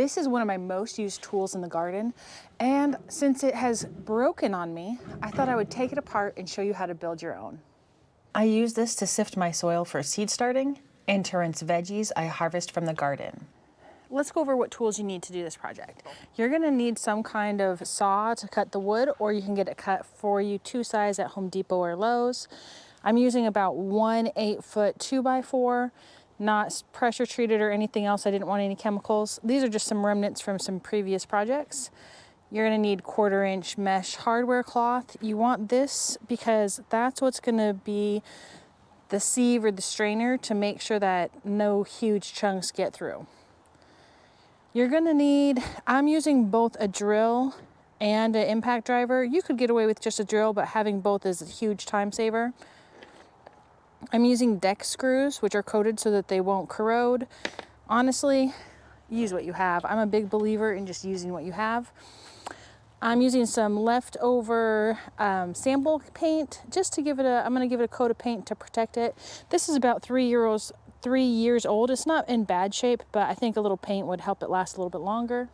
This is one of my most used tools in the garden, and since it has broken on me, I thought I would take it apart and show you how to build your own. I use this to sift my soil for seed starting and to rinse veggies I harvest from the garden. Let's go over what tools you need to do this project. You're gonna need some kind of saw to cut the wood, or you can get it cut for you 2 size at Home Depot or Lowe's. I'm using about 1 8-foot 2x4, not pressure treated or anything else. I didn't want any chemicals. These are just some remnants from some previous projects. You're gonna need 1/4-inch mesh hardware cloth. You want this because that's what's gonna be the sieve or the strainer to make sure that no huge chunks get through. You're gonna need, I'm using both a drill and an impact driver. You could get away with just a drill, but having both is a huge time saver. I'm using deck screws, which are coated so that they won't corrode. Honestly, use what you have. I'm a big believer in just using what you have. I'm using some leftover sample paint just to give it I'm gonna give it a coat of paint to protect it. This is about 3 years old. It's not in bad shape, but I think a little paint would help it last a little bit longer.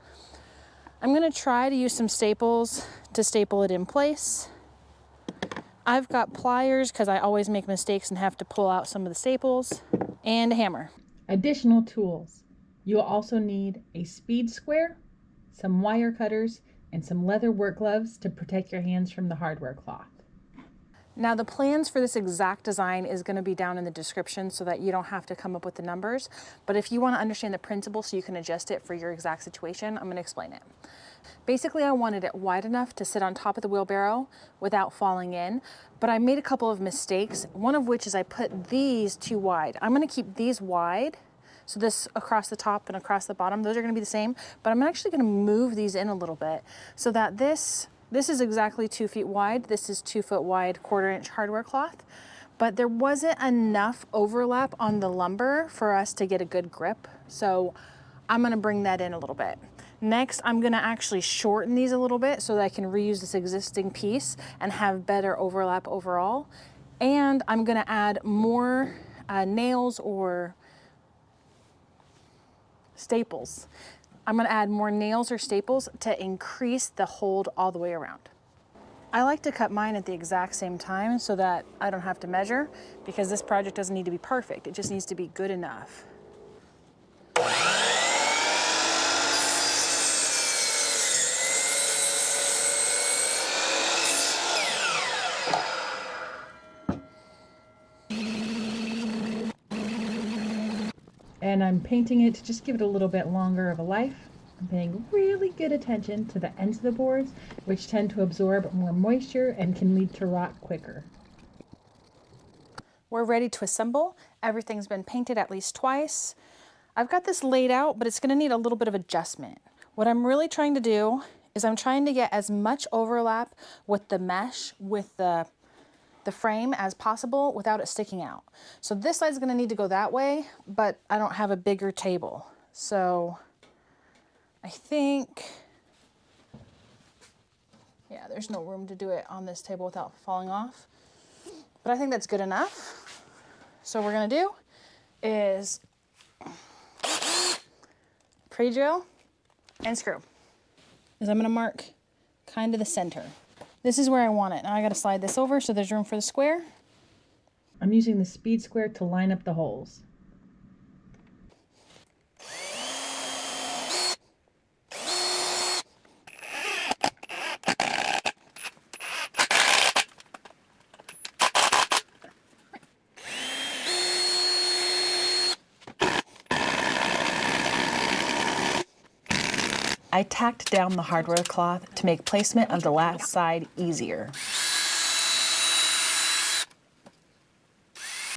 I'm gonna try to use some staples to staple it in place. I've got pliers because I always make mistakes and have to pull out some of the staples, and a hammer. Additional tools. You'll also need a speed square, some wire cutters, and some leather work gloves to protect your hands from the hardware cloth. Now the plans for this exact design is going to be down in the description so that you don't have to come up with the numbers. But if you want to understand the principle so you can adjust it for your exact situation, I'm going to explain it. Basically, I wanted it wide enough to sit on top of the wheelbarrow without falling in, but I made a couple of mistakes, one of which is I put these too wide. I'm going to keep these wide, so this across the top and across the bottom, those are going to be the same, but I'm actually going to move these in a little bit so that this is exactly 2 feet wide. This is 2 foot wide, 1/4-inch hardware cloth, but there wasn't enough overlap on the lumber for us to get a good grip. So I'm going to bring that in a little bit. Next, I'm going to actually shorten these a little bit so that I can reuse this existing piece and have better overlap overall. And I'm going to add more nails or staples. I'm going to add more nails or staples to increase the hold all the way around. I like to cut mine at the exact same time so that I don't have to measure, because this project doesn't need to be perfect. It just needs to be good enough. And I'm painting it to just give it a little bit longer of a life. I'm paying really good attention to the ends of the boards, which tend to absorb more moisture and can lead to rot quicker. We're ready to assemble. Everything's been painted at least twice. I've got this laid out, but it's going to need a little bit of adjustment. What I'm really trying to do is I'm trying to get as much overlap with the mesh, with the frame as possible without it sticking out. So this side's going to need to go that way, but I don't have a bigger table. So I think, yeah, there's no room to do it on this table without falling off. But I think that's good enough. So what we're going to do is pre-drill and screw. Is I'm going to mark kind of the center. This is where I want it. Now I got to slide this over so there's room for the square. I'm using the speed square to line up the holes. I tacked down the hardware cloth to make placement of the last side easier.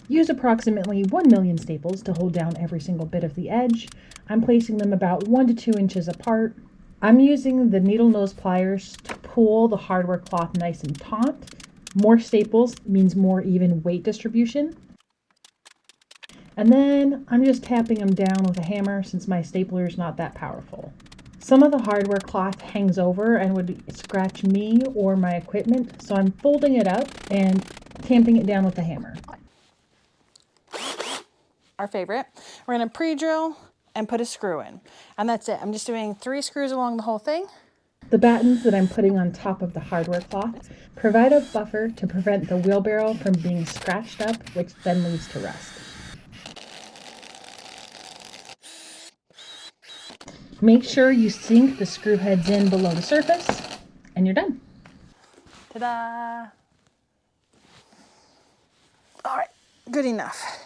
Use approximately 1 million staples to hold down every single bit of the edge. I'm placing them about 1 to 2 inches apart. I'm using the needle nose pliers to pull the hardware cloth nice and taut. More staples means more even weight distribution. And then I'm just tapping them down with a hammer since my stapler is not that powerful. Some of the hardware cloth hangs over and would scratch me or my equipment, so I'm folding it up and tamping it down with a hammer. Our favorite. We're going to pre-drill and put a screw in. And that's it. I'm just doing 3 screws along the whole thing. The battens that I'm putting on top of the hardware cloth provide a buffer to prevent the wheelbarrow from being scratched up, which then leads to rust. Make sure you sink the screw heads in below the surface, and you're done. Ta-da! All right, good enough.